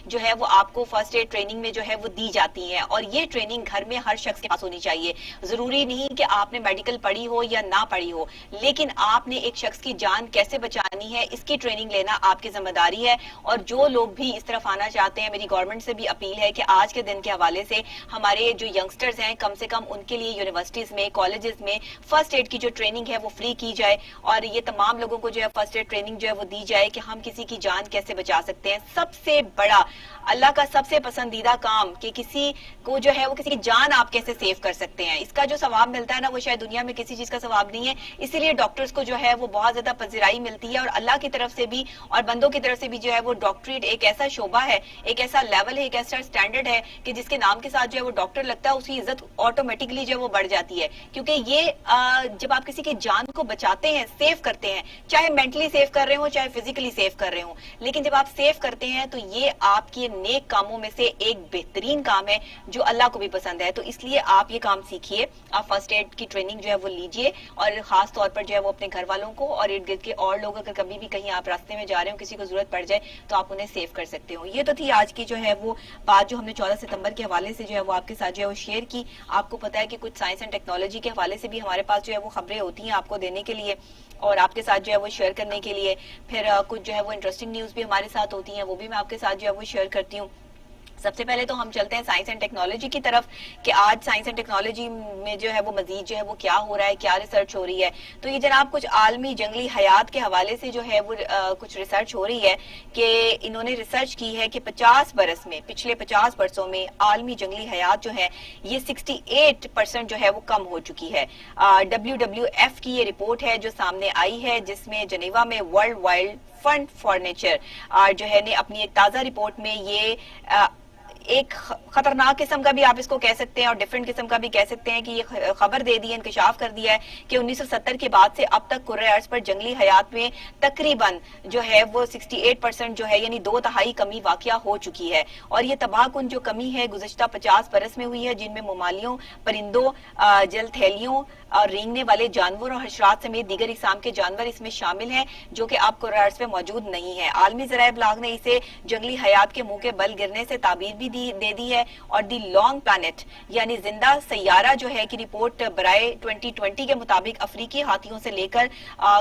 جو ہے وہ آپ کو فرسٹ ایڈ ٹریننگ میں جو ہے وہ دی جاتی ہیں, اور یہ ٹریننگ گھر میں ہر شخص کے پاس ہونی چاہیے. ضروری نہیں کہ آپ نے میڈیکل پڑھی ہو یا نہ پڑھی ہو, لیکن آپ نے ایک شخص کی جان کیسے بچانی ہے اس کی ٹریننگ لینا آپ کی ذمہ داری ہے. اور جو لوگ بھی اس طرف آنا چاہتے ہیں, میری گورنمنٹ سے بھی اپیل ہے کہ آج کے دن کے حوالے سے ہمارے جو ینگسٹرز ہیں کم سے کم ان کے لیے یونیورسٹیز میں, کالجز میں فرسٹ ایڈ کی جو ٹریننگ ہے وہ فری کی جائے, اور یہ تمام لوگوں کو جو ہے فرسٹ ایڈ ٹریننگ جو ہے وہ دی جائے کہ ہم کسی کی جان کیسے بچا سکتے ہیں. سب سے بڑا, اللہ کا سب سے پسندیدہ کام کہ کسی کو جو ہے وہ کسی کی جان آپ کیسے سیو کر سکتے ہیں. اس کا جو ثواب ملتا ہے نا وہ شاید دنیا میں کسی چیز کا ثواب نہیں ہے. اسی لیے ڈاکٹرز کو جو ہے وہ بہت زیادہ پذیرائی ملتی ہے, اور اللہ کی طرف سے بھی اور بندوں کی طرف سے بھی جو ہے وہ ڈاکٹریٹ ایک ایسا شعبہ ہے, ایک ایسا لیول ہے, ایک ایسا اسٹینڈرڈ ہے کہ جس کے نام کے ساتھ جو ہے وہ ڈاکٹر لگتا ہے اس کی عزت آٹومیٹکلی جو ہے وہ بڑھ جاتی ہے. کیونکہ یہ جب آپ کسی کی جان کو بچاتے ہیں, سیو کرتے ہیں, چاہے مینٹلی سیو کر رہے ہوں چاہے فزیکلی سیو کر رہے ہوں, لیکن جب آپ سیو کرتے ہیں تو یہ آپ کے نیک کاموں میں سے ایک بہترین کام ہے جو اللہ کو بھی پسند ہے. تو اس لیے آپ یہ کام سیکھیے, آپ فرسٹ ایڈ کی ٹریننگ جو ہے وہ لیجئے, اور خاص طور پر جو ہے وہ اپنے گھر والوں کو اور ارد گرد کے اور لوگ اگر کبھی بھی کہیں آپ راستے میں جا رہے ہوں کسی کو ضرورت پڑ جائے تو آپ انہیں سیو کر سکتے ہو. یہ تو تھی آج کی جو ہے وہ بات جو ہم نے 14 ستمبر کے حوالے سے جو ہے وہ آپ کے ساتھ جو ہے وہ شیئر کی. آپ کو پتا ہے کہ کچھ سائنس اینڈ ٹیکنالوجی کے حوالے سے بھی ہمارے پاس جو ہے وہ خبریں ہوتی ہیں آپ کو دینے کے لیے اور آپ کے ساتھ جو ہے وہ شیئر کرنے کے لیے. پھر کچھ جو ہے وہ انٹرسٹنگ نیوز بھی ہمارے ساتھ ہوتی ہیں, وہ بھی میں آپ کے ساتھ جو ہے وہ شیئر کرتی ہوں. سب سے پہلے تو ہم چلتے ہیں سائنس اینڈ ٹیکنالوجی کی طرف کہ آج سائنس اینڈ ٹیکنالوجی میں جو ہے وہ مزید جو ہے وہ کیا ہو رہا ہے, کیا ریسرچ ہو رہی ہے. تو یہ جناب کچھ عالمی جنگلی حیات کے حوالے سے جو ہے وہ کچھ ریسرچ ہو رہی ہے کہ انہوں نے ریسرچ کی ہے کہ 50 برس میں, پچھلے 50 برسوں میں عالمی جنگلی حیات جو ہے یہ 68% جو ہے وہ کم ہو چکی ہے. WWF کی یہ رپورٹ ہے جو سامنے آئی ہے, جس میں جنیوا میں world wild fund for nature جو ہے نے اپنی ایک تازہ رپورٹ میں یہ ایک خطرناک قسم کا بھی آپ اس کو کہہ سکتے ہیں اور ڈیفرنٹ قسم کا بھی کہہ سکتے ہیں کہ یہ خبر دے دی ہے, انکشاف کر دیا ہے کہ 1970 کے بعد سے اب تک کرۂ ارض پر جنگلی حیات میں تقریباً جو ہے وہ 68% جو ہے یعنی 2/3 کمی واقع ہو چکی ہے. اور یہ تباہ کن جو کمی ہے گزشتہ 50 برس میں ہوئی ہے, جن میں ممالیوں, پرندوں, جل تھیلیوں اور رینگنے والے جانور اور حشرات سمیت دیگر اقسام کے جانور اس میں شامل ہیں جو کہ اب کرۂ ارض پہ موجود نہیں ہیں. عالمی ذرائع ابلاغ نے اسے جنگلی حیات کے منہ کے بل گرنے سے تعبیر بھی دے دی ہے, اور دی لانگ پلانٹ یعنی زندہ سیارہ جو ہے کی رپورٹ برائے 2020 کے مطابق افریقی ہاتھیوں سے لے کر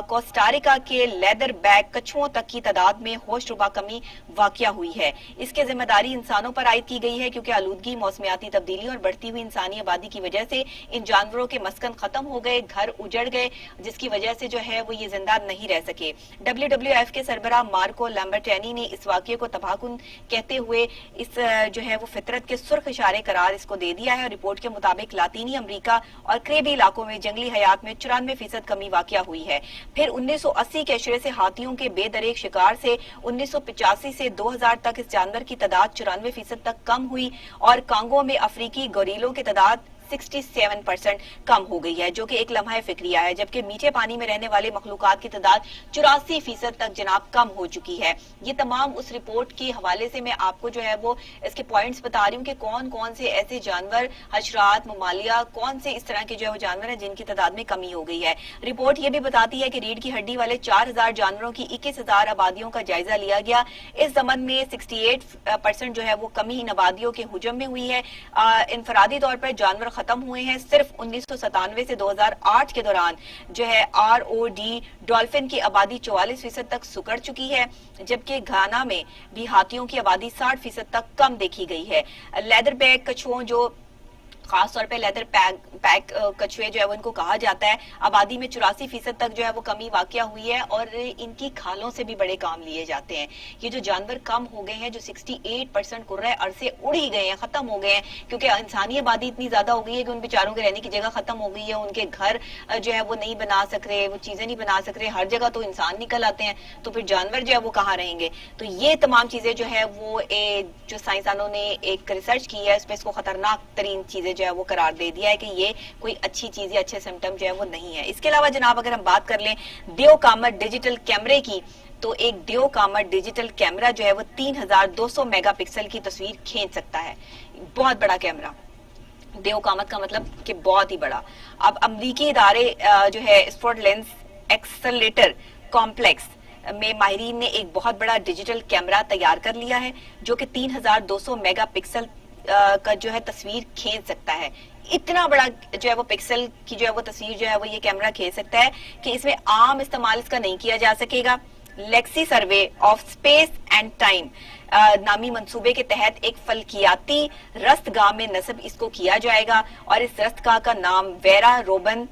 کوسٹاریکا کے لیدر بیک کچھوؤں تک کی تعداد میں ہوش ربا کمی واقع ہوئی ہے. اس کے ذمہ داری انسانوں پر عائد کی گئی ہے کیونکہ آلودگی, موسمیاتی تبدیلی اور بڑھتی ہوئی انسانی آبادی کی وجہ سے ان جانوروں کے مسکن ختم ہو گئے, گھر اجڑ گئے, جس کی وجہ سے جو ہے وہ یہ زندہ نہیں رہ سکے. WWF کے سربراہ مارکو لامبرٹینی نے اس واقعے کو تباہ کن کہتے ہوئے اس جو ہے وہ فطرت کے سرخ اشارے قرار اس کو دے دیا ہے. رپورٹ کے مطابق لاطینی امریکہ اور کریبی علاقوں میں جنگلی حیات میں 94% کمی واقع ہوئی ہے. پھر 1980 کے عشرے سے ہاتھیوں کے بے دریغ شکار سے 1985 سے 2000 تک اس جانور کی تعداد 94% تک کم ہوئی, اور کانگو میں افریقی گوریلوں کی تعداد 67% کم ہو گئی ہے, جو کہ ایک لمحہ فکریہ ہے, جبکہ میٹھے پانی میں رہنے والے مخلوقات کی تعداد 84% تک جناب کم ہو چکی ہے. یہ تمام اس رپورٹ کے حوالے سے میں آپ کو جو ہے وہ اس کے پوائنٹس بتا رہی ہوں کہ کون کون سے ایسے جانور, حشرات, ممالیہ, کون سے اس طرح کے جو ہے وہ جانور ہیں جن کی تعداد میں کمی ہو گئی ہے. رپورٹ یہ بھی بتاتی ہے کہ ریڑھ کی ہڈی والے 4000 جانوروں کی 21000 آبادیوں کا جائزہ لیا گیا. اس ضمن میں 68% جو ہے وہ کمی ان آبادیوں کے حجم میں ہوئی ہے. انفرادی طور پر جانور ختم ہوئے ہیں. صرف 1997 سے 2008 کے دوران جو ہے ROD ڈولفن کی آبادی 44% تک سکڑ چکی ہے, جبکہ گھانا میں بھی ہاتھیوں کی آبادی 60% تک کم دیکھی گئی ہے. لیدر بیک کچھوؤں جو خاص طور پہ لیدر پیک کچھوے جو ہے وہ ان کو کہا جاتا ہے, آبادی میں 84% تک جو ہے وہ کمی واقع ہوئی ہے, اور ان کی کھالوں سے بھی بڑے کام لیے جاتے ہیں. یہ جو جانور کم ہو گئے ہیں, جو 68% کرۂ ارض سے اڑ ہی گئے ہیں, ختم ہو گئے ہیں, کیونکہ انسانی آبادی اتنی زیادہ ہو گئی ہے کہ ان بیچاروں کے رہنے کی جگہ ختم ہو گئی ہے, ان کے گھر جو ہے وہ نہیں بنا سک رہے, وہ چیزیں نہیں بنا سک رہے, ہر جگہ تو انسان نکل آتے ہیں, تو پھر جانور جو ہے وہ کہاں رہیں گے. تو یہ تمام چیزیں جو ہے وہ جو سائنسدانوں نے ایک ریسرچ کی ہے اس پہ اس کو خطرناک ترین چیزیں جو ہے وہ قرار دے دیا ہے کہ یہ کوئی اچھی چیز یا اچھے سمٹم جو ہے وہ نہیں ہے. اس کے علاوہ جناب اگر ہم بات کر لیں ڈیو کامٹ ڈیجیٹل کیمرے کی, تو ایک ڈیو کامٹ ڈیجیٹل کیمرہ جو ہے وہ 3200 میگا پکسل کی تصویر کھینچ سکتا ہے. بہت بڑا کیمرہ, ڈیو کامت کا مطلب کہ بہت ہی بڑا. اب امریکی ادارے جو ہے اسپورٹ لینس ایکسلریٹر کمپلیکس میں ماہرین نے ایک بہت بڑا ڈیجیٹل کیمرہ تیار کر لیا ہے جو کہ 3200 میگا پکسل کا جو ہے تصویر کھینچ سکتا ہے. اتنا بڑا جو ہے وہ پکسل کی جو ہے وہ تصویر جو ہے وہ یہ کیمرہ کھینچ سکتا ہے کہ اس میں عام استعمال اس کا نہیں کیا جا سکے گا. Legacy survey of space and time نامی منصوبے کے تحت ایک فلکیاتی رست گاہ میں نصب اس کو کیا جائے گا اور اس رست گاہ کا نام ویرا روبن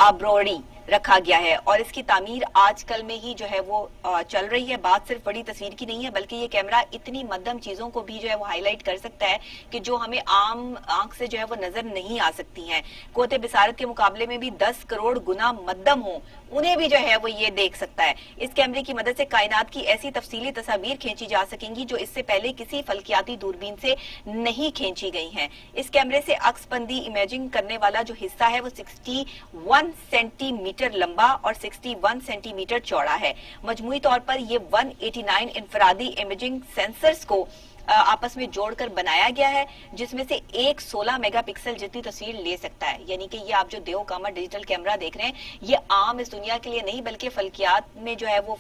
آبروڑی رکھا گیا ہے اور اس کی تعمیر آج کل میں ہی جو ہے وہ چل رہی ہے. بات صرف بڑی تصویر کی نہیں ہے بلکہ یہ کیمرہ اتنی مدھم چیزوں کو بھی جو ہے وہ ہائی لائٹ کر سکتا ہے کہ جو ہمیں عام آنکھ سے جو ہے وہ نظر نہیں آ سکتی ہیں. قوت بصارت کے مقابلے میں بھی 10 کروڑ گنا مدھم ہوں انہیں بھی جو ہے وہ یہ دیکھ سکتا ہے. اس کیمرے کی مدد سے کائنات کی ایسی تفصیلی تصاویر کھینچی جا سکیں گی جو اس سے پہلے کسی فلکیاتی دوربین سے نہیں کھینچی گئی ہیں. اس کیمرے سے عکس بندی امیجنگ کرنے والا جو حصہ ہے وہ 61 سینٹی میٹر لمبا اور 61 سینٹی میٹر چوڑا ہے. مجموعی طور پر یہ 189 انفرادی امیجنگ سینسرز کو آپس میں جوڑ کر بنایا گیا ہے جس میں سے ایک 16 میگا پکسل جتنی تصویر لے سکتا ہے. یعنی کہ یہ آپ جو دیو کاما ڈیجیٹل کیمرہ دیکھ رہے ہیں یہ عام اس دنیا کے لیے نہیں بلکہ فلکیات میں جو ہے وہ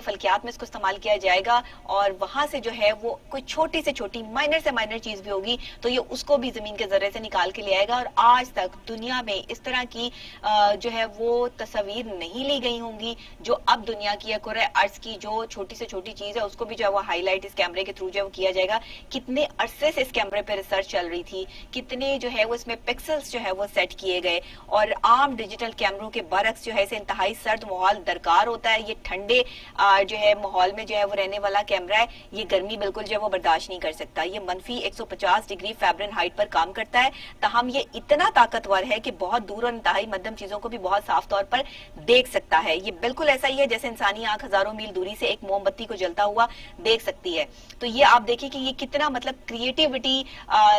فلکیات میں اس کو استعمال کیا جائے گا اور وہاں سے جو ہے وہ کوئی چھوٹی سے چھوٹی مائنر سے مائنر چیز بھی ہوگی تو یہ اس کو بھی زمین کے ذرے سے نکال کے لے آئے گا. اور آج تک دنیا میں اس طرح کی جو ہے وہ تصاویر نہیں لی گئی ہوں گی جو اب دنیا کی ہے. کرۂ ارض کی جو چھوٹی سے چھوٹی چیز ہے اس کو بھی جو ہے وہ ہائی لائٹ اس کیمرے کے تھرو جو ہے وہ کیا جائے گا. کتنے عرصے سے اس کیمرے پہ ریسرچ چل رہی تھی, کتنے جو ہے وہ اس میں پکسلز جو ہے وہ سیٹ کیے گئے اور عام ڈیجیٹل کیمروں کے برعکس جو ہے اسے انتہائی سرد ماحول درکار ہوتا ہے. یہ ٹھنڈے جو ہے ماحول میں جو ہے وہ رہنے والا کیمرہ ہے. یہ گرمی بالکل جو ہے وہ برداشت نہیں کر سکتا. یہ منفی 150 ڈگری فیبرن ہائٹ پر کام کرتا ہے. تاہم یہ اتنا طاقتور ہے کہ بہت دور اور انتہائی مدھم چیزوں کو بھی بہت صاف طور پر دیکھ سکتا ہے. یہ بالکل ایسا ہی ہے جیسے انسانی آنکھ ہزاروں میل دوری سے ایک موم بتی کو جلتا ہوا دیکھ سکتی ہے. تو یہ آپ دیکھیں کہ یہ کتنا مطلب کریٹیوٹی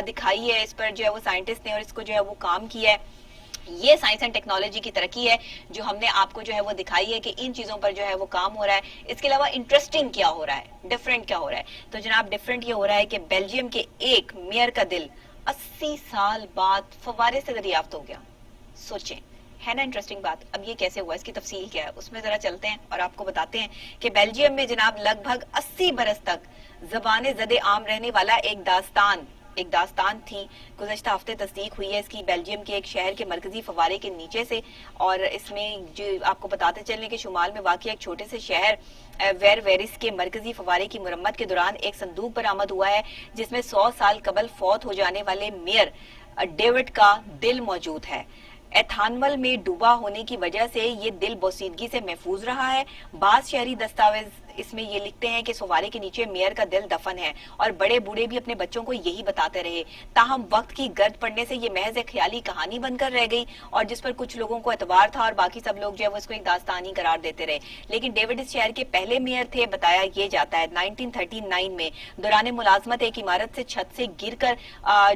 دکھائی ہے اس پر جو ہے وہ سائنٹسٹ نے اور اس کو جو ہے وہ کام کیا ہے. یہ سائنس اینڈ ٹیکنالوجی کی ترقی ہے جو ہم نے آپ کو جو ہے وہ دکھائی ہے کہ ان چیزوں پر جو ہے وہ کام ہو رہا ہے. اس کے علاوہ انٹرسٹنگ کیا ہو رہا ہے, ڈفرینٹ کیا ہو رہا ہے, تو جناب ڈفرینٹ یہ ہو رہا ہے کہ بیلجیم کے ایک میئر کا دل 80 سال بعد فوارے سے دریافت ہو گیا. سوچیں, ہے نا انٹرسٹنگ بات. اب یہ کیسے ہوا, اس کی تفصیل کیا ہے, اس میں ذرا چلتے ہیں اور آپ کو بتاتے ہیں کہ بیلجیم میں جناب لگ بھگ 80 برس تک زبان زد عام رہنے والا ایک داستان تھی. گزشتہ ہفتے تصدیق ہوئی ہے اس کی بیلجیم کے ایک شہر کے مرکزی فوارے کے نیچے سے. اور اس میں جو آپ کو بتاتے چلنے کہ شمال میں واقع ایک چھوٹے سے شہر ویریس کے مرکزی فوارے کی مرمت کے دوران ایک صندوق برآمد ہوا ہے جس میں 100 سال قبل فوت ہو جانے والے میئر ڈیوڈ کا دل موجود ہے. ایتھانول میں ڈوبا ہونے کی وجہ سے یہ دل بوسیدگی سے محفوظ رہا ہے. بعض شہری دستاویز اس میں یہ لکھتے ہیں کہ سوارے کے نیچے میئر کا دل دفن ہے اور بڑے بوڑھے بھی اپنے بچوں کو یہی بتاتے رہے. تاہم وقت کی گرد پڑنے سے یہ محض ایک خیالی کہانی بن کر رہ گئی اور جس پر کچھ لوگوں کو اعتبار تھا اور باقی سب لوگ جو ہے وہ اس کو ایک داستانی قرار دیتے رہے. لیکن ڈیوڈ اس شہر کے پہلے میئر تھے. بتایا یہ جاتا ہے 1939 میں دوران ملازمت ایک عمارت سے چھت سے گر کر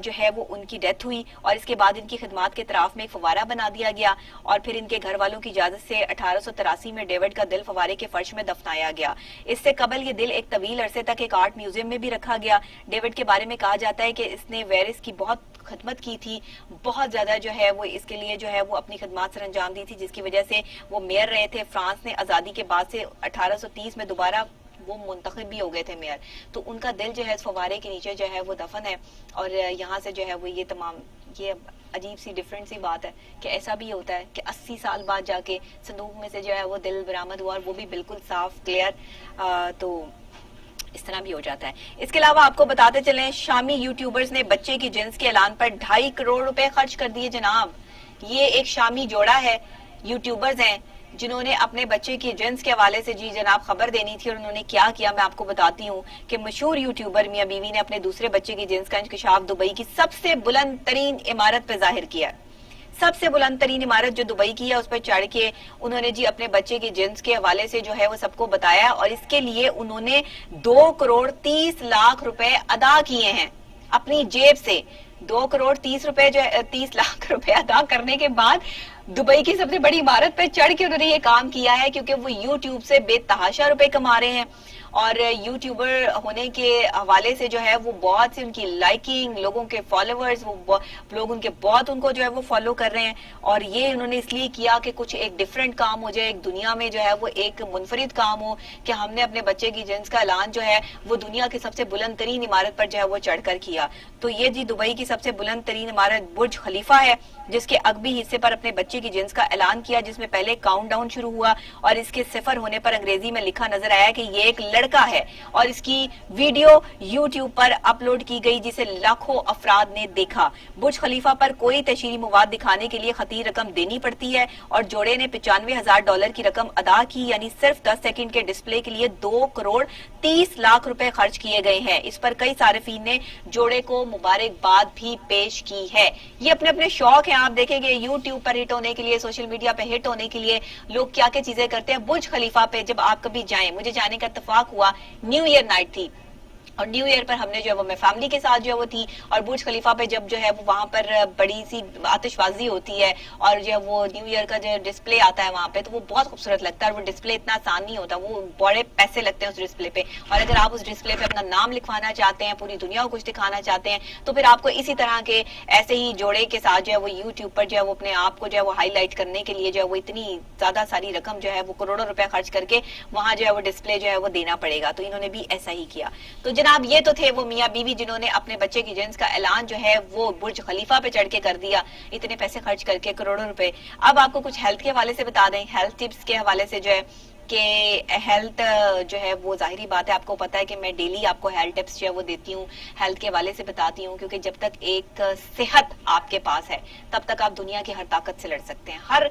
جو ہے وہ ان کی ڈیتھ ہوئی اور اس کے بعد ان کی خدمات کے اطراف میں ایک فوارہ بنا دیا گیا اور پھر ان کے گھر والوں کی اجازت سے 1883 میں ڈیوڈ کا دل فوارے کے فرش میں دفنایا گیا. اس سے قبل یہ دل ایک طویل عرصے تک ایک آرٹ میوزیم میں بھی رکھا گیا. ڈیوڈ کے بارے میں کہا جاتا ہے کہ اس نے ویرس کی بہت خدمت کی تھی, بہت زیادہ جو ہے وہ اس کے لیے جو ہے وہ اپنی خدمات سر انجام دی تھی جس کی وجہ سے وہ میئر رہے تھے. فرانس نے آزادی کے بعد سے 1830 میں دوبارہ وہ منتخب بھی ہو گئے تھے میئر. تو ان کا دل جو ہے اس فوارے کے نیچے جو ہے وہ دفن ہے اور یہاں سے جو ہے وہ یہ تمام یہ عجیب سی ڈفرینٹ سی بات ہے کہ ایسا بھی ہوتا ہے کہ 80 سال بعد جا کے صندوق میں سے جو ہے وہ دل برآمد ہوا اور وہ بھی بالکل صاف کلیئر. تو اس طرح بھی ہو جاتا ہے. اس کے علاوہ آپ کو بتاتے چلیں شامی یوٹیوبرز نے بچے کی جنس کے اعلان پر 2.5 کروڑ روپے خرچ کر دیے جناب. یہ ایک شامی جوڑا ہے, یوٹیوبرز ہیں جنہوں نے اپنے بچے کی جنس کے حوالے سے جی جناب خبر دینی تھی اور انہوں نے کیا کیا میں آپ کو بتاتی ہوں کہ مشہور یوٹیوبر میاں بیوی نے اپنے دوسرے بچے کی جنس کا انکشاف دبئی کی سب سے بلند ترین عمارت پہ ظاہر کیا. سب سے بلند ترین عمارت جو دبئی کی ہے اس پر چڑھ کے انہوں نے جی اپنے بچے کی جنس کے حوالے سے جو ہے وہ سب کو بتایا اور اس کے لیے انہوں نے 2 کروڑ 30 لاکھ روپے ادا کیے ہیں اپنی جیب سے. 2 کروڑ 30 لاکھ روپے ادا کرنے کے بعد دبئی کی سب سے بڑی عمارت پہ چڑھ کے انہوں نے یہ کام کیا ہے کیونکہ وہ یوٹیوب سے بے تحاشا روپے کما رہے ہیں. اور یوٹیوبر ہونے کے حوالے سے جو ہے وہ بہت سی ان کی لائکنگ، لوگوں کے فالوورز، وہ لوگ ان کے بہت ان کو جو ہے وہ فالو کر رہے ہیں، اور یہ انہوں نے اس لیے کیا کہ کچھ ایک ڈیفرنٹ کام ہو جائے، ایک دنیا میں جو ہے وہ ایک منفرد کام ہو کہ ہم نے اپنے بچے کی جنس کا اعلان جو ہے وہ دنیا کی سب سے بلند ترین عمارت پر جو ہے وہ چڑھ کر کیا۔ تو یہ جی دبئی کی سب سے بلند ترین عمارت برج خلیفہ ہے، جس کے عقبی حصے پر اپنے بچے کی جنس کا اعلان کیا، جس میں پہلے کاؤنٹ ڈاؤن شروع ہوا اور اس کے صفر ہونے پر انگریزی میں لکھا نظر آیا کہ یہ ایک لڑکا ہے، اور اس کی ویڈیو یوٹیوب پر اپلوڈ کی گئی جسے لاکھوں افراد نے دیکھا۔ برج خلیفہ پر کوئی تشہیری مواد دکھانے کے لیے خطیر رقم دینی پڑتی ہے، اور جوڑے نے $95,000 کی رقم ادا کی، یعنی صرف 10 سیکنڈ کے ڈسپلے کے لیے 2,30,00,000 روپے خرچ کیے گئے ہیں۔ اس پر کئی صارفین نے جوڑے کو مبارکباد بھی پیش کی ہے۔ یہ اپنے اپنے شوق ہیں، آپ دیکھیں گے یوٹیوب پر ہٹ ہونے کے لیے، سوشل میڈیا پہ ہٹ ہونے کے لیے لوگ کیا کیا چیزیں کرتے ہیں۔ برج خلیفہ پہ جب آپ کبھی جائیں، مجھے جانے کا اتفاق ہوا، نیو ایئر نائٹ تھی، اور نیو ایئر پر ہم نے جو ہے وہ میں فیملی کے ساتھ جو ہے وہ تھی، اور برج خلیفہ پہ جب جو ہے وہ وہاں پر بڑی سی آتش بازی ہوتی ہے، اور جو ہے وہ نیو ایئر کا جو ڈسپلے آتا ہے وہاں پہ، تو وہ بہت خوبصورت لگتا ہے، اور وہ ڈسپلے اتنا آسان نہیں ہوتا، وہ بڑے پیسے لگتے ہیں اس ڈسپلے پہ، اور اگر آپ اس ڈسپلے پہ اپنا نام لکھوانا چاہتے ہیں، پوری دنیا کو کچھ دکھانا چاہتے ہیں، تو پھر آپ کو اسی طرح کے ایسے ہی جوڑے کے ساتھ جو ہے وہ یوٹیوب پر جو ہے وہ اپنے آپ کو جو ہے وہ ہائی لائٹ کرنے کے لیے جو ہے وہ اتنی زیادہ ساری رقم جو ہے وہ کروڑوں روپے خرچ کر کے وہاں جو ہے وہ ڈسپلے جو ہے وہ دینا پڑے گا۔ تو انہوں نے بھی ایسا ہی کیا۔ تو جناب یہ تو تھے وہ میاں بیوی جنہوں نے اپنے بچے کی جنس کا اعلان جو ہے وہ برج خلیفہ پہ چڑھ کے کر دیا، اتنے پیسے خرچ کر کے، کروڑوں روپے۔ اب آپ کو کچھ ہیلتھ کے حوالے سے بتا دیں، ہیلتھ ٹپس کے حوالے سے جو ہے کہ ہیلتھ جو ہے وہ ظاہری بات ہے، آپ کو پتا ہے کہ میں ڈیلی آپ کو ہیلتھ ٹپس جو ہے وہ دیتی ہوں، ہیلتھ کے حوالے سے بتاتی ہوں، کیونکہ جب تک ایک صحت آپ کے پاس ہے تب تک آپ دنیا کی ہر طاقت سے لڑ سکتے ہیں، ہر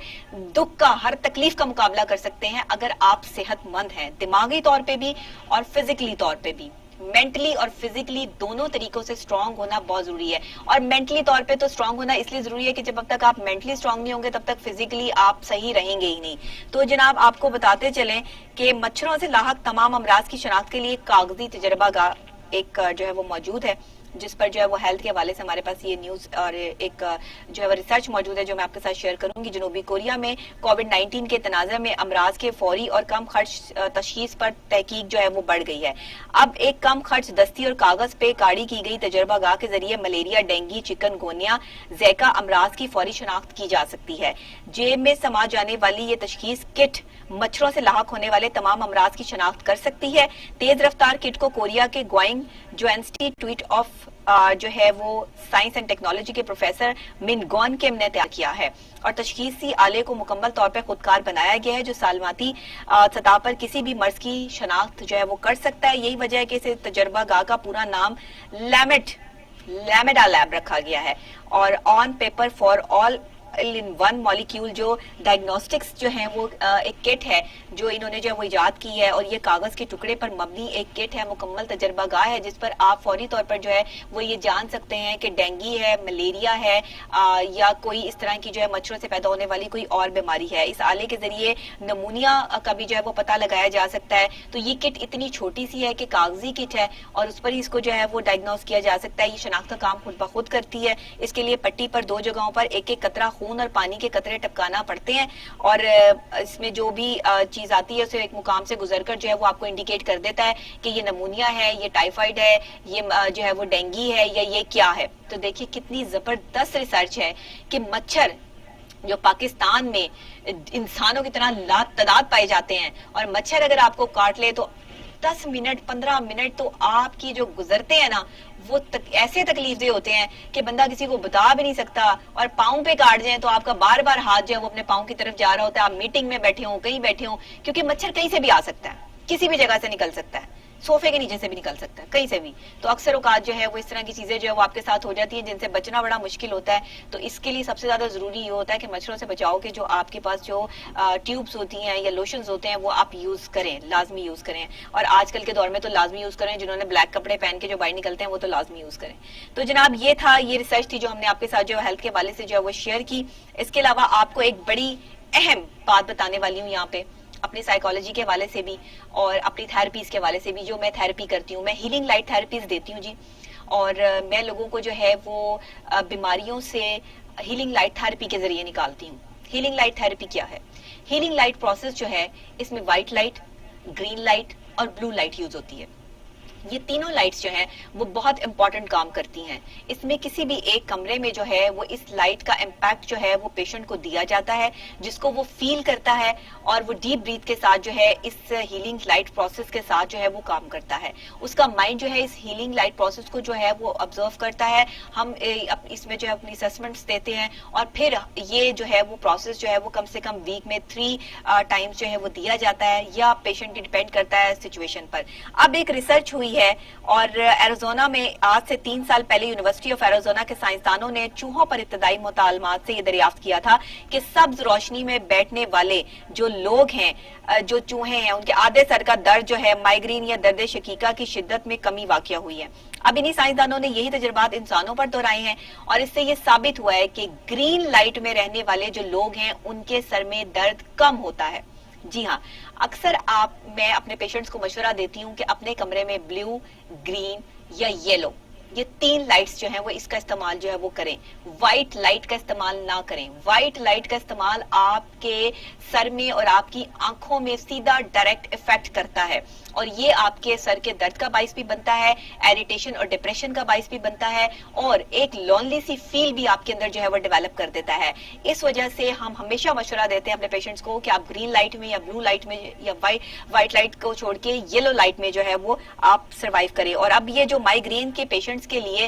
دکھ کا، ہر تکلیف کا مقابلہ کر سکتے ہیں اگر آپ صحت مند ہیں، دماغی طور پہ بھی اور فزیکلی طور پہ بھی۔ مینٹلی اور فزیکلی دونوں طریقوں سے سٹرونگ ہونا بہت ضروری ہے، اور مینٹلی طور پہ تو سٹرونگ ہونا اس لیے ضروری ہے کہ جب تک آپ مینٹلی سٹرونگ نہیں ہوں گے تب تک فزیکلی آپ صحیح رہیں گے ہی نہیں۔ تو جناب آپ کو بتاتے چلیں کہ مچھروں سے لاحق تمام امراض کی شناخت کے لیے کاغذی تجربہ گاہ ایک جو ہے وہ موجود ہے، جس پر جو ہے وہ ہیلتھ کے حوالے سے ہمارے پاس یہ نیوز اور ایک جو ہے وہ ریسرچ موجود ہے جو میں آپ کے ساتھ شیئر کروں گی۔ جنوبی کوریا میں کووڈ-19 کے تناظر میں امراض کے فوری اور کم خرچ تشخیص پر تحقیق جو ہے وہ بڑھ گئی ہے۔ اب ایک کم خرچ دستی اور کاغذ پہ کاڑی کی گئی تجربہ گاہ کے ذریعے ملیریا، ڈینگی، چکن گونیا، زیکا امراض کی فوری شناخت کی جا سکتی ہے۔ جیب میں سما جانے والی یہ تشخیص کٹ مچھروں سے لاحق ہونے والے تمام امراض کی شناخت کر سکتی ہے۔ تیز رفتار کٹ کو کوریا کے گوائنگ جوانسٹی ٹویٹ آف جو ہے وہ سائنس اینڈ ٹیکنالوجی کے پروفیسر من گون کیم نے تیار کیا ہے، اور تشخیصی آلے کو مکمل طور پہ خودکار بنایا گیا ہے جو سالماتی سطح پر کسی بھی مرض کی شناخت جو ہے وہ کر سکتا ہے۔ یہی وجہ ہے کہ اسے تجربہ گاہ کا پورا نام لیمیڈا لیب رکھا گیا ہے، اور on paper for all in one molecule جو ڈائگنوسٹکس جو ہیں وہ ایک کٹ ہے جو انہوں نے جو ہے وہ ایجاد کی ہے، اور یہ کاغذ کے ٹکڑے پر مبنی ایک کٹ ہے، مکمل تجربہ گاہ ہے جس پر آپ فوری طور پر جو ہے وہ یہ جان سکتے ہیں کہ ڈینگی ہے، ملیریا ہے، یا کوئی اس طرح کی جو ہے مچھروں سے پیدا ہونے والی کوئی اور بیماری ہے۔ اس آلے کے ذریعے نمونیا کا بھی جو ہے وہ پتہ لگایا جا سکتا ہے۔ تو یہ کٹ اتنی چھوٹی سی ہے کہ کاغذی کٹ ہے، اور اس پر ہی اس کو جو ہے وہ ڈائگنوز کیا جا سکتا ہے۔ یہ شناخت کا کام خود بخود کرتی ہے۔ اس کے لیے پٹی پر 2 جگہوں پر ایک ایک قطرہ خون اور پانی کے قطرے ٹپکانا پڑتے ہیں، اور اس میں جو بھی چیز آتی ہے اسے ایک مقام سے گزر کر جو ہے وہ آپ کو انڈیکیٹ کر دیتا ہے کہ یہ نمونیا ہے، یہ ٹائیفائڈ ہے، یہ جو ہے وہ ڈینگی ہے، یا یہ کیا ہے۔ تو دیکھیے کتنی زبردست ریسرچ ہے کہ مچھر جو پاکستان میں انسانوں کی طرح تعداد پائے جاتے ہیں، اور مچھر اگر آپ کو کاٹ لے تو 10 منٹ 15 منٹ تو آپ کی جو گزرتے ہیں نا وہ ایسے تکلیف دہ ہوتے ہیں کہ بندہ کسی کو بتا بھی نہیں سکتا، اور پاؤں پہ کاٹ جائیں تو آپ کا بار بار ہاتھ جو ہے وہ اپنے پاؤں کی طرف جا رہا ہوتا ہے، آپ میٹنگ میں بیٹھے ہوں، کہیں بیٹھے ہوں، کیونکہ مچھر کہیں سے بھی آ سکتا ہے، کسی بھی جگہ سے نکل سکتا ہے، صوفے کے نیچے سے بھی نکل سکتا ہے، کہیں سے بھی۔ تو اکثر اوقات جو ہے وہ اس طرح کی چیزیں جو ہے وہ آپ کے ساتھ ہو جاتی ہیں جن سے بچنا بڑا مشکل ہوتا ہے۔ تو اس کے لیے سب سے زیادہ ضروری یہ ہوتا ہے کہ مچھروں سے بچاؤ کے جو آپ کے پاس جو ٹیوبس ہوتی ہیں یا لوشنز ہوتے ہیں وہ آپ یوز کریں، لازمی یوز کریں، اور آج کل کے دور میں تو لازمی یوز کریں، جنہوں نے بلیک کپڑے پہن کے جو باہر نکلتے ہیں وہ تو لازمی یوز کریں۔ تو جناب یہ تھا، یہ ریسرچ تھی جو ہم نے آپ کے ساتھ جو ہیلتھ کے حوالے سے جو ہے وہ شیئر کی۔ اس کے علاوہ آپ کو ایک بڑی اہم بات بتانے والی ہوں یہاں پہ، اپنی سائیکالوجی کے حوالے سے بھی اور اپنی تھیراپیز کے حوالے سے بھی، جو میں تھیراپی کرتی ہوں، میں ہیلنگ لائٹ تھیراپیز دیتی ہوں جی، اور میں لوگوں کو جو ہے وہ بیماریوں سے ہیلنگ لائٹ تھیراپی کے ذریعے نکالتی ہوں۔ ہیلنگ لائٹ تھیراپی کیا ہے؟ ہیلنگ لائٹ پروسیس جو ہے اس میں وائٹ لائٹ، گرین لائٹ اور بلو لائٹ یوز ہوتی ہے. یہ تینوں لائٹس جو ہیں وہ بہت امپورٹنٹ کام کرتی ہیں. اس میں کسی بھی ایک کمرے میں جو ہے وہ اس لائٹ کا امپیکٹ جو ہے وہ پیشنٹ کو دیا جاتا ہے, جس کو وہ فیل کرتا ہے, اور وہ ڈیپ بریتھ کے ساتھ جو ہے اس ہیلنگ لائٹ پروسیس کے ساتھ جو ہے وہ کام کرتا ہے. اس کا مائنڈ جو ہے اس ہیلنگ لائٹ پروسیس کو جو ہے وہ آبزرو کرتا ہے. ہم اس میں جو ہے اپنی اسسمنٹس دیتے ہیں, اور پھر یہ جو ہے وہ پروسیس جو ہے وہ کم سے کم ویک میں 3 ٹائمز جو ہے وہ دیا جاتا ہے, یا پیشنٹ ڈیپینڈ کرتا ہے سچویشن پر. اب ایک ریسرچ ہوئی ہے, اور ایریزونا میں آج سے 3 سال پہلے یونیورسٹی آف ایریزونا کے سائنسدانوں نے چوہوں پر ابتدائی مطالعات سے یہ دریافت کیا تھا کہ سبز روشنی میں بیٹھنے والے جو لوگ ہیں, جو چوہے ہیں, ان کے آدھے سر کا درد جو ہے مائیگرین یا درد شقیقہ کی شدت میں کمی واقع ہوئی ہے. اب انہی سائنسدانوں نے یہی تجربات انسانوں پر دہرائے ہیں, اور اس سے یہ ثابت ہوا ہے کہ گرین لائٹ میں رہنے والے جو لوگ ہیں ان کے سر میں درد کم ہوتا ہے. جی ہاں, اکثر میں اپنے پیشنٹس کو مشورہ دیتی ہوں کہ اپنے کمرے میں بلیو, گرین یا یلو, یہ 3 لائٹس جو ہیں وہ اس کا استعمال جو ہے وہ کریں. وائٹ لائٹ کا استعمال نہ کریں. وائٹ لائٹ کا استعمال آپ کے سر میں اور آپ کی آنکھوں میں سیدھا ڈائریکٹ افیکٹ کرتا ہے, اور یہ آپ کے سر کے درد کا باعث بھی بنتا ہے, ایریٹیشن اور ڈپریشن کا باعث بھی بنتا ہے, اور ایک لونلی سی فیل بھی آپ کے اندر جو ہے وہ ڈیولپ کر دیتا ہے. اس وجہ سے ہم ہمیشہ مشورہ دیتے ہیں اپنے پیشنٹس کو کہ آپ گرین لائٹ میں یا بلو لائٹ میں یا وائٹ لائٹ کو چھوڑ کے یلو لائٹ میں جو ہے وہ آپ سروائیو کریں. اور اب یہ جو مائیگرین کے پیشنٹس کے لیے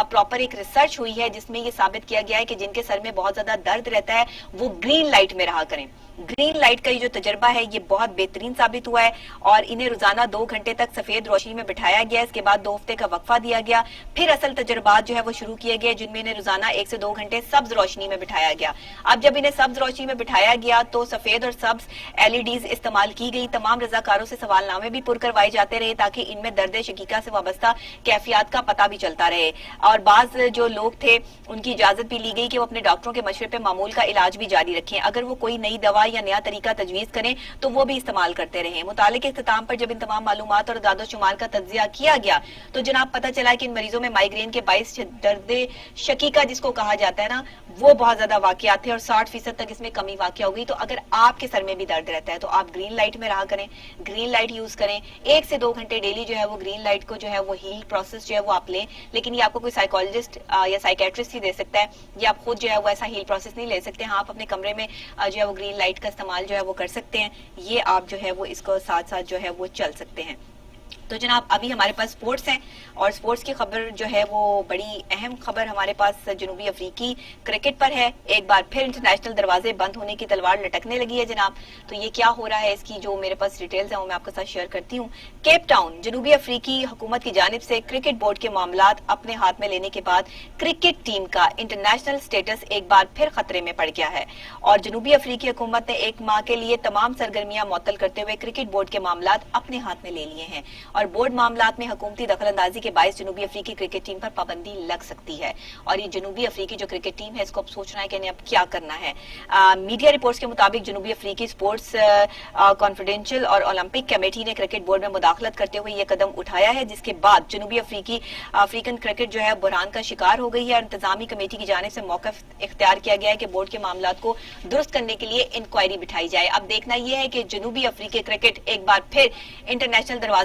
پراپر ایک ریسرچ ہوئی ہے جس میں یہ ثابت کیا گیا ہے کہ جن کے سر میں بہت زیادہ درد رہتا ہے وہ گرین لائٹ میں رہا کریں. گرین لائٹ کا یہ جو تجربہ ہے یہ بہت بہترین ثابت ہوا ہے, اور انہیں روزانہ 2 گھنٹے تک سفید روشنی میں بٹھایا گیا. اس کے بعد 2 ہفتے کا وقفہ دیا گیا. پھر اصل تجربات جو ہے وہ شروع کیے گئے, جن میں انہیں روزانہ 1 سے 2 گھنٹے سبز روشنی میں بٹھایا گیا. اب جب انہیں سبز روشنی میں بٹھایا گیا تو سفید اور سبز LEDs استعمال کی گئی. تمام رضاکاروں سے سوال نامے بھی پر کروائے جاتے رہے تاکہ ان میں درد شقیقہ سے وابستہ کیفیات کا پتہ بھی چلتا رہے. اور بعض جو لوگ تھے ان کی اجازت بھی لی گئی کہ وہ اپنے ڈاکٹروں کے مشورے پہ معمول کا علاج بھی جاری رکھیں. اگر وہ کوئی نئی دوا یا نیا طریقہ تجویز کریں تو وہ بھی استعمال کرتے رہیں. مطالعے کے اختتام پر جب ان تمام معلومات اور اعداد و شمار کا تجزیہ کیا گیا تو جناب پتہ چلا کہ ان مریضوں میں مائیگرین کے باعث درد شقیقہ جس کو کہا جاتا ہے نا, وہ بہت زیادہ واقعات تھے, اور 60% تک اس میں کمی واقع ہو گئی. تو اگر آپ کے سر میں بھی درد رہتا ہے تو آپ گرین لائٹ میں رہا کریں, گرین لائٹ یوز کریں. 1 سے 2 گھنٹے ڈیلی جو ہے وہ گرین لائٹ کو جو ہے وہ ہیل پروسیس جو ہے وہ آپ لیں, لیکن یہ آپ کو کوئی سائیکالوجسٹ یا سائیکیٹرسٹ ہی دے سکتا ہے, یا آپ خود جو ہے وہ ایسا ہیل پروسیس نہیں لے سکتے. ہاں, آپ اپنے کمرے میں جو ہے وہ گرین لائٹ کا استعمال جو ہے وہ کر سکتے ہیں. یہ آپ جو ہے وہ اس کو ساتھ ساتھ جو ہے وہ چل سکتے ہیں. تو جناب ابھی ہمارے پاس سپورٹس ہیں, اور سپورٹس کی خبر جو ہے وہ بڑی اہم خبر ہمارے پاس جنوبی افریقی کرکٹ پر ہے. ایک بار پھر انٹرنیشنل دروازے بند ہونے کی تلوار لٹکنے لگی ہے جناب. تو یہ کیا ہو رہا ہے, اس کی جو میرے پاس ڈیٹیلز ہیں وہ میں آپ کے ساتھ شیئر کرتی ہوں. کیپ ٹاؤن جنوبی افریقی حکومت کی جانب سے کرکٹ بورڈ کے معاملات اپنے ہاتھ میں لینے کے بعد کرکٹ ٹیم کا انٹرنیشنل سٹیٹس ایک بار پھر خطرے میں پڑ گیا ہے, اور جنوبی افریقی حکومت نے 1 ماہ کے لیے تمام سرگرمیاں معطل کرتے ہوئے کرکٹ بورڈ کے معاملات اپنے ہاتھ میں لے لیے ہیں. اور بورڈ معاملات میں حکومتی دخل اندازی کے باعث جنوبی افریقی کرکٹ ٹیم پر پابندی لگ سکتی ہے. اور یہ جنوبی افریقی جو کرکٹ ٹیم ہے اس کو اب سوچنا ہے کہ انہیں اب کیا کرنا ہے. میڈیا رپورٹس کے مطابق جنوبی افریقی سپورٹس کانفیڈینشیل اور اولمپک کمیٹی نے کرکٹ بورڈ میں مداخلت کرتے ہوئے یہ قدم اٹھایا ہے, جس کے بعد جنوبی افریقن کرکٹ جو ہے بحران کا شکار ہو گئی ہے, اور انتظامی کمیٹی کی جانب سے موقف اختیار کیا گیا ہے کہ بورڈ کے معاملات کو درست کرنے کے لیے انکوائری بٹھائی جائے. اب دیکھنا یہ ہے کہ جنوبی افریقی کرکٹ ایک بار پھر انٹرنیشنل دروازے